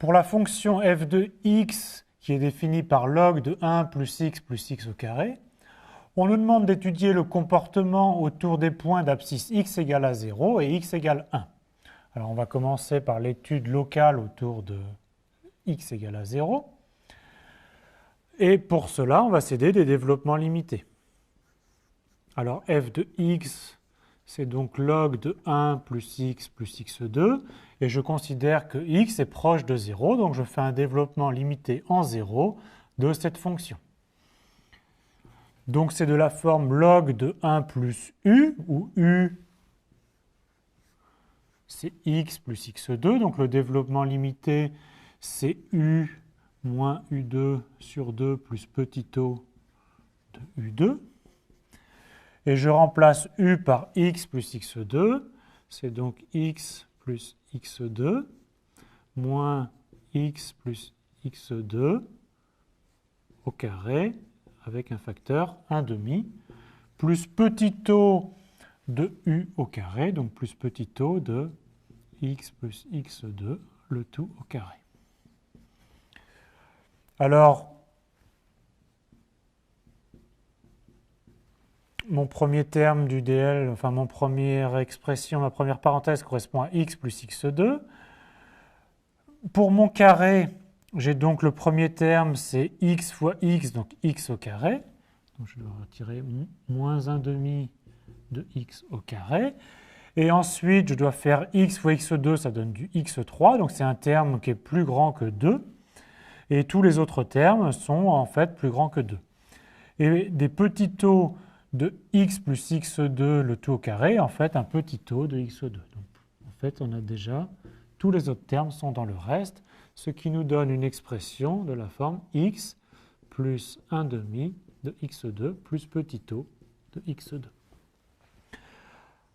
Pour la fonction f de x, qui est définie par log de 1 plus x au carré, on nous demande d'étudier le comportement autour des points d'abscisse x égale à 0 et x égale 1. Alors on va commencer par l'étude locale autour de x égale à 0. Et pour cela, on va s'aider des développements limités. Alors f de x, c'est donc log de 1 plus x2. Et je considère que x est proche de 0, donc je fais un développement limité en 0 de cette fonction. Donc c'est de la forme log de 1 plus u, où u c'est x plus x2, donc le développement limité c'est u moins u2 sur 2 plus petit o de u2. Et je remplace u par x plus x2, c'est donc x plus x2 moins x plus x2 au carré avec un facteur 1/2 plus petit o de u au carré, donc plus petit o de x plus x2, le tout au carré. Alors, mon premier terme du DL, enfin mon première expression, ma première parenthèse correspond à x plus x2. Pour mon carré, j'ai donc le premier terme, c'est x fois x, donc x au carré. Donc je dois retirer moins 1/2 de x au carré. Et ensuite, je dois faire x fois x2, ça donne du x3, donc c'est un terme qui est plus grand que 2. Et tous les autres termes sont en fait plus grands que 2. Et des petits taux de x plus x2, le tout au carré, en fait un petit taux de x2. Donc en fait, on a déjà, tous les autres termes sont dans le reste, ce qui nous donne une expression de la forme x plus 1/2 de x2 plus petit taux de x2.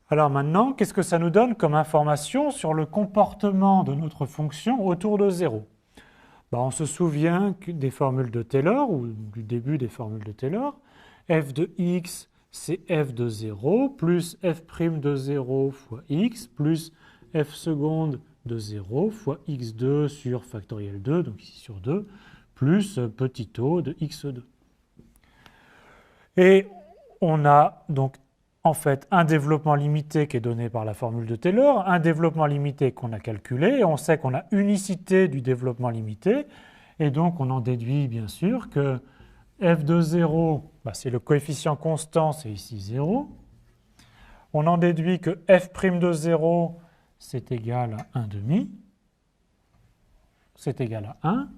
Alors maintenant, qu'est-ce que ça nous donne comme information sur le comportement de notre fonction autour de 0 ? On se souvient des formules de Taylor, ou du début des formules de Taylor. F de x, c'est f de 0, plus f' de 0 fois x, plus f seconde de 0 fois x2 sur factoriel 2, donc ici sur 2, plus petit o de x2. Et on a donc en fait un développement limité qui est donné par la formule de Taylor, un développement limité qu'on a calculé, et on sait qu'on a unicité du développement limité, et donc on en déduit bien sûr que f de 0, c'est le coefficient constant, c'est ici 0. On en déduit que f' de 0, c'est égal à 1/2, c'est égal à 1,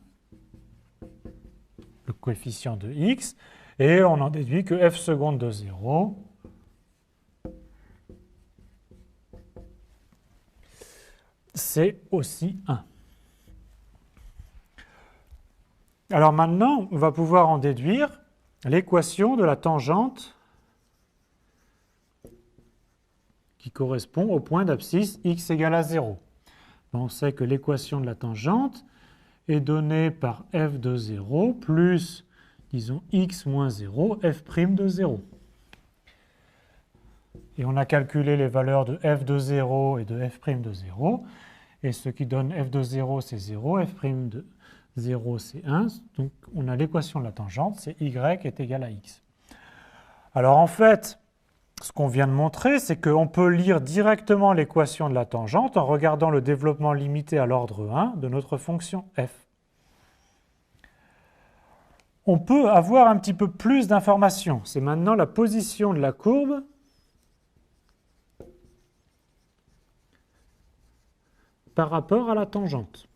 le coefficient de x, et on en déduit que f seconde de 0, c'est aussi 1. Alors maintenant, on va pouvoir en déduire l'équation de la tangente qui correspond au point d'abscisse x égale à 0. On sait que l'équation de la tangente est donnée par f de 0 plus, disons, x moins 0, f' de 0. Et on a calculé les valeurs de f de 0 et de f' de 0. Et ce qui donne f de 0, c'est 0, f' de 0, c'est 1. Donc on a l'équation de la tangente, c'est y est égal à x. Alors en fait, ce qu'on vient de montrer, c'est qu'on peut lire directement l'équation de la tangente en regardant le développement limité à l'ordre 1 de notre fonction f. On peut avoir un petit peu plus d'informations. C'est maintenant la position de la courbe par rapport à la tangente.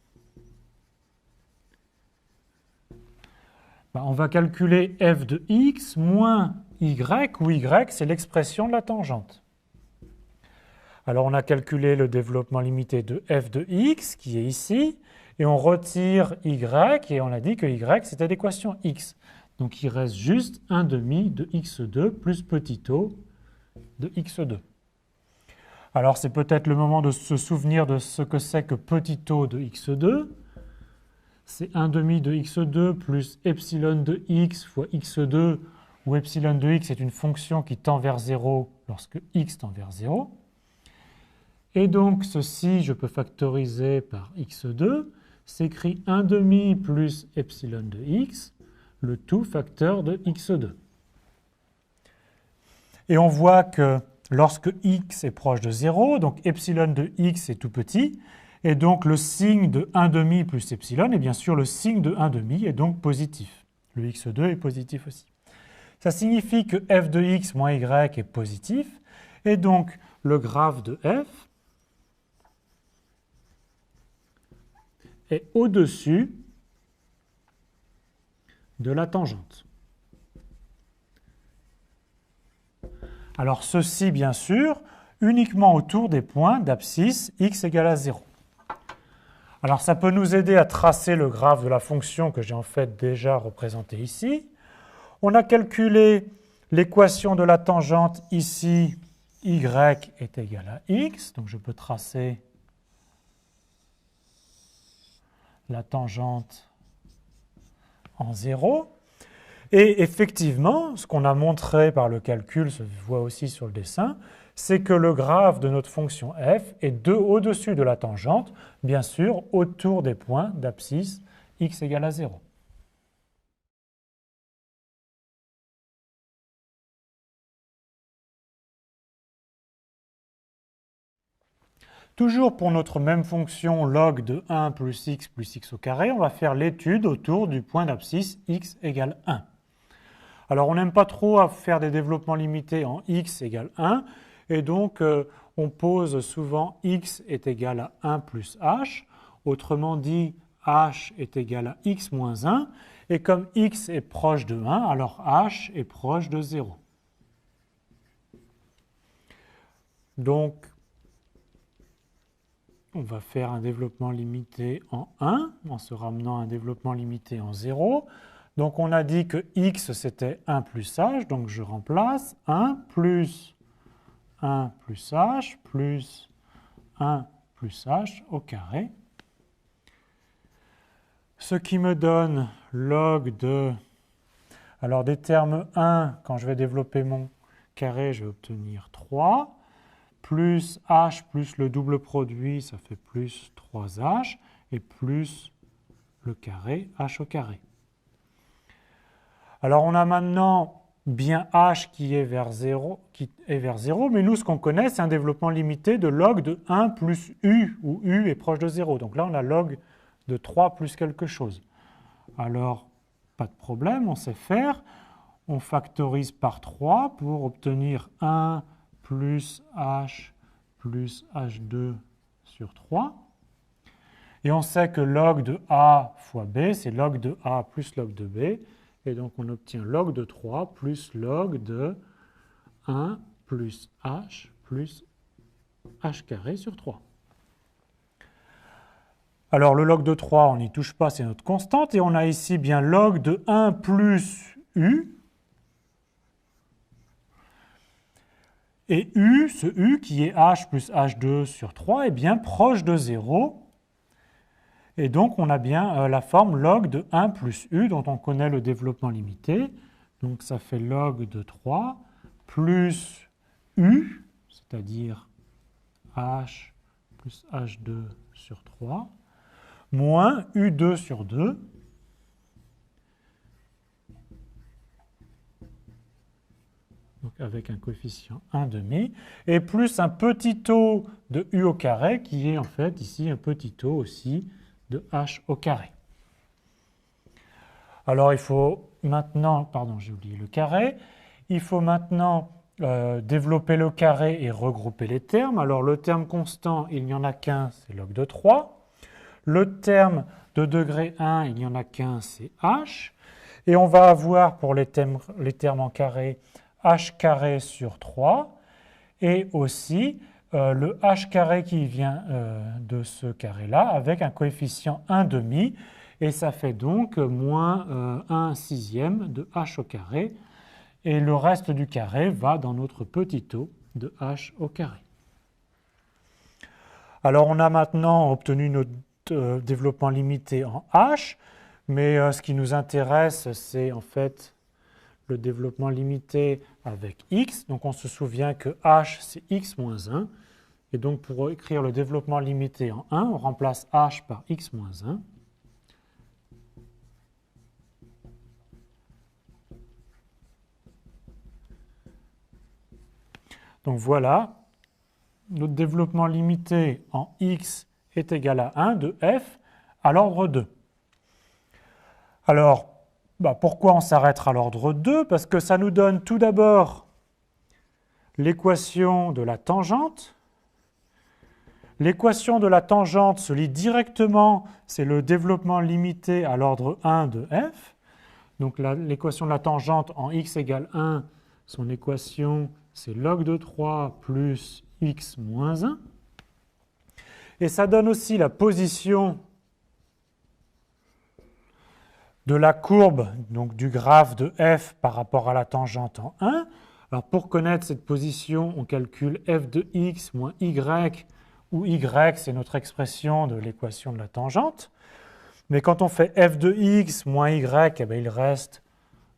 On va calculer f de x moins y, où y c'est l'expression de la tangente. Alors on a calculé le développement limité de f de x, qui est ici, et on retire y, et on a dit que y c'était l'équation x. Donc il reste juste 1/2 de x2 plus petit o de x2. Alors c'est peut-être le moment de se souvenir de ce que c'est que petit o de x2. C'est 1/2 de x2 plus epsilon de x fois x2, où epsilon de x est une fonction qui tend vers 0 lorsque x tend vers 0. Et donc ceci, je peux factoriser par x2, s'écrit 1 demi plus epsilon de x, le tout facteur de x2. Et on voit que lorsque x est proche de 0, donc epsilon de x est tout petit, et donc le signe de 1 demi plus epsilon, et bien sûr le signe de 1 demi est donc positif. Le x2 est positif aussi. Ça signifie que f de x moins y est positif, et donc le graphe de f est au-dessus de la tangente. Alors ceci, bien sûr, uniquement autour des points d'abscisse x égale à 0. Alors ça peut nous aider à tracer le graphe de la fonction que j'ai en fait déjà représenté ici. On a calculé l'équation de la tangente ici, y est égal à x, donc je peux tracer la tangente en 0. Et effectivement, ce qu'on a montré par le calcul, se voit aussi sur le dessin, c'est que le graphe de notre fonction f est au-dessus de la tangente, bien sûr, autour des points d'abscisse x égale à 0. Toujours pour notre même fonction log de 1 plus x au carré, on va faire l'étude autour du point d'abscisse x égale 1. Alors on n'aime pas trop faire des développements limités en x égale 1, et donc on pose souvent x est égal à 1 plus h, autrement dit h est égal à x moins 1, et comme x est proche de 1, alors h est proche de 0. Donc on va faire un développement limité en 1, en se ramenant à un développement limité en 0. Donc on a dit que x c'était 1 plus h, donc je remplace 1 plus h plus 1 plus h au carré. Ce qui me donne log de... Alors des termes 1, quand je vais développer mon carré, je vais obtenir 3. Plus h plus le double produit, ça fait plus 3h, et plus le carré, h au carré. Alors on a maintenant bien h qui est vers 0, mais nous ce qu'on connaît c'est un développement limité de log de 1 plus u, où u est proche de 0. Donc là on a log de 3 plus quelque chose. Alors pas de problème, on sait faire. On factorise par 3 pour obtenir 1 plus h plus h2 sur 3. Et on sait que log de a fois b, c'est log de a plus log de b. Et donc on obtient log de 3 plus log de 1 plus h plus h carré sur 3. Alors le log de 3, on n'y touche pas, c'est notre constante. Et on a ici bien log de 1 plus u. Et u, ce u qui est h plus h2 sur 3, est bien proche de 0. Et donc, on a bien la forme log de 1 plus u, dont on connaît le développement limité. Donc, ça fait log de 3 plus u, c'est-à-dire h plus h2 sur 3, moins u2 sur 2, donc avec un coefficient 1,5, et plus un petit taux de u au carré, qui est en fait ici un petit taux aussi de h au carré. Alors il faut maintenant, pardon j'ai oublié le carré, il faut maintenant développer le carré et regrouper les termes. Alors le terme constant, il n'y en a qu'un, c'est log de 3. Le terme de degré 1, il n'y en a qu'un, c'est h. Et on va avoir pour les termes en carré, h carré sur 3, et aussi le h carré qui vient de ce carré-là, avec un coefficient 1,5, et ça fait donc moins 1 sixième de h au carré, et le reste du carré va dans notre petit taux de h au carré. Alors on a maintenant obtenu notre développement limité en h, mais ce qui nous intéresse, c'est en fait le développement limité avec x. Donc on se souvient que h, c'est x moins 1. Et donc, pour écrire le développement limité en 1, on remplace h par x moins 1. Donc voilà, notre développement limité en x est égal à 1 de f à l'ordre 2. Alors, pourquoi on s'arrêtera à l'ordre 2? Parce que ça nous donne tout d'abord l'équation de la tangente. L'équation de la tangente se lit directement, c'est le développement limité à l'ordre 1 de f. Donc l'équation de la tangente en x égale 1, son équation c'est log de 3 plus x moins 1. Et ça donne aussi la position de la courbe, donc du graphe de f par rapport à la tangente en 1. Alors pour connaître cette position, on calcule f de x moins y, où y c'est notre expression de l'équation de la tangente. Mais quand on fait f de x moins y, il reste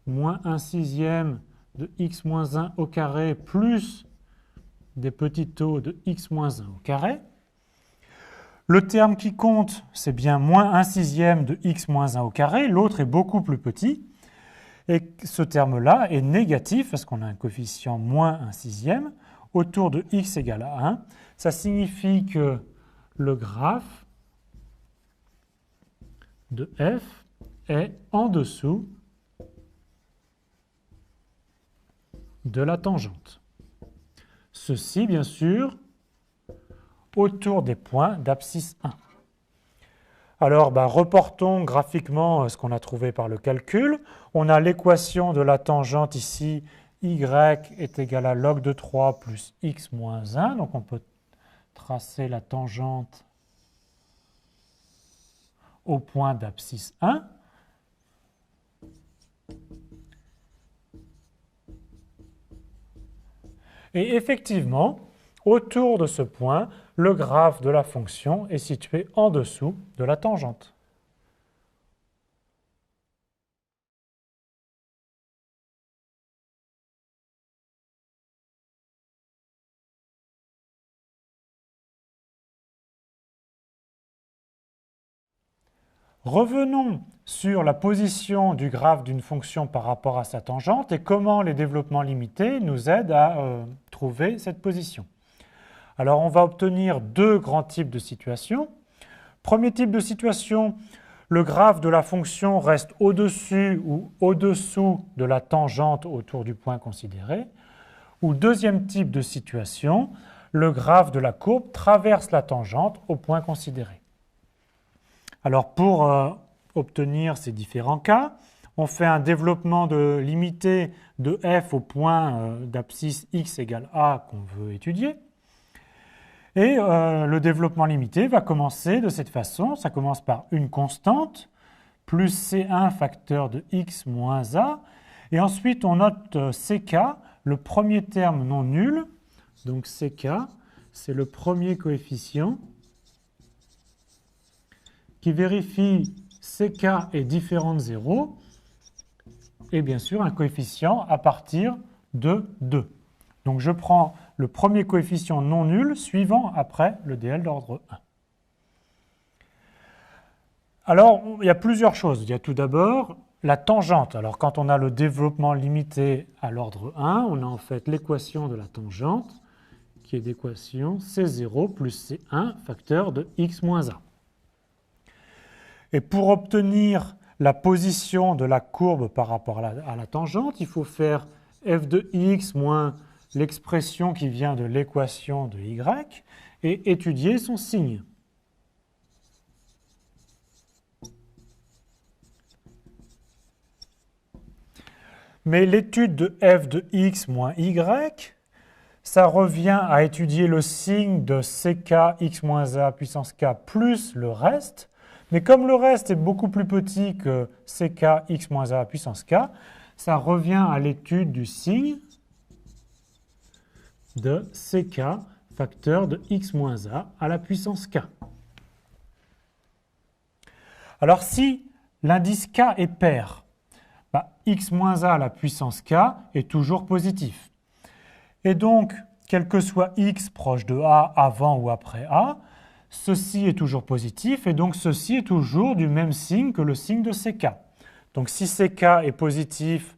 moins 1/6 de x moins 1 au carré plus des petits taux de x moins 1 au carré. Le terme qui compte, c'est bien moins 1/6 de x moins 1 au carré. L'autre est beaucoup plus petit. Et ce terme-là est négatif parce qu'on a un coefficient moins 1/6 autour de x égale à 1. Ça signifie que le graphe de f est en dessous de la tangente. Ceci, bien sûr, autour des points d'abscisse 1. Alors, reportons graphiquement ce qu'on a trouvé par le calcul. On a l'équation de la tangente ici, y est égal à log de 3 plus x moins 1. Donc, on peut tracer la tangente au point d'abscisse 1. Et effectivement, autour de ce point, le graphe de la fonction est situé en dessous de la tangente. Revenons sur la position du graphe d'une fonction par rapport à sa tangente et comment les développements limités nous aident à trouver cette position. Alors on va obtenir deux grands types de situations. Premier type de situation, le graphe de la fonction reste au-dessus ou au-dessous de la tangente autour du point considéré. Ou deuxième type de situation, le graphe de la courbe traverse la tangente au point considéré. Alors pour obtenir ces différents cas, on fait un développement limité de f au point d'abscisse x égale a qu'on veut étudier. Et le développement limité va commencer de cette façon. Ça commence par une constante, plus C1 facteur de x moins a. Et ensuite, on note CK, le premier terme non nul. Donc CK, c'est le premier coefficient qui vérifie CK est différent de 0. Et bien sûr, un coefficient à partir de 2. Donc je prends le premier coefficient non nul suivant après le DL d'ordre 1. Alors, il y a plusieurs choses. Il y a tout d'abord la tangente. Alors, quand on a le développement limité à l'ordre 1, on a en fait l'équation de la tangente, qui est l'équation C0 plus C1 facteur de x moins a. Et pour obtenir la position de la courbe par rapport à la tangente, il faut faire f de x moins l'expression qui vient de l'équation de y et étudier son signe. Mais l'étude de f de x moins y, ça revient à étudier le signe de ck x moins a puissance k plus le reste. Mais comme le reste est beaucoup plus petit que ck x moins a puissance k, ça revient à l'étude du signe de ck facteur de x moins a à la puissance k. Alors si l'indice k est pair, x moins a à la puissance k est toujours positif. Et donc, quel que soit x proche de a avant ou après a, ceci est toujours positif et donc ceci est toujours du même signe que le signe de ck. Donc si ck est positif,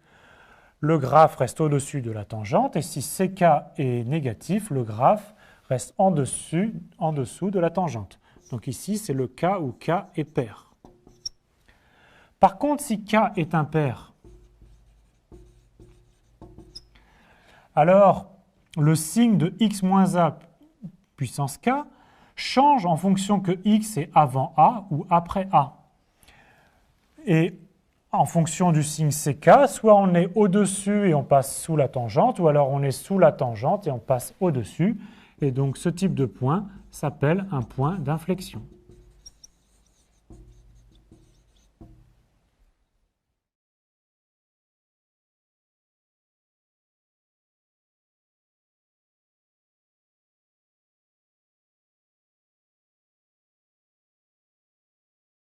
le graphe reste au-dessus de la tangente et si ck est négatif, le graphe reste en dessous de la tangente. Donc ici, c'est le cas où k est pair. Par contre, si k est impair, alors le signe de x moins a puissance k change en fonction que x est avant a ou après a. Et en fonction du signe ck, soit on est au-dessus et on passe sous la tangente, ou alors on est sous la tangente et on passe au-dessus. Et donc ce type de point s'appelle un point d'inflexion.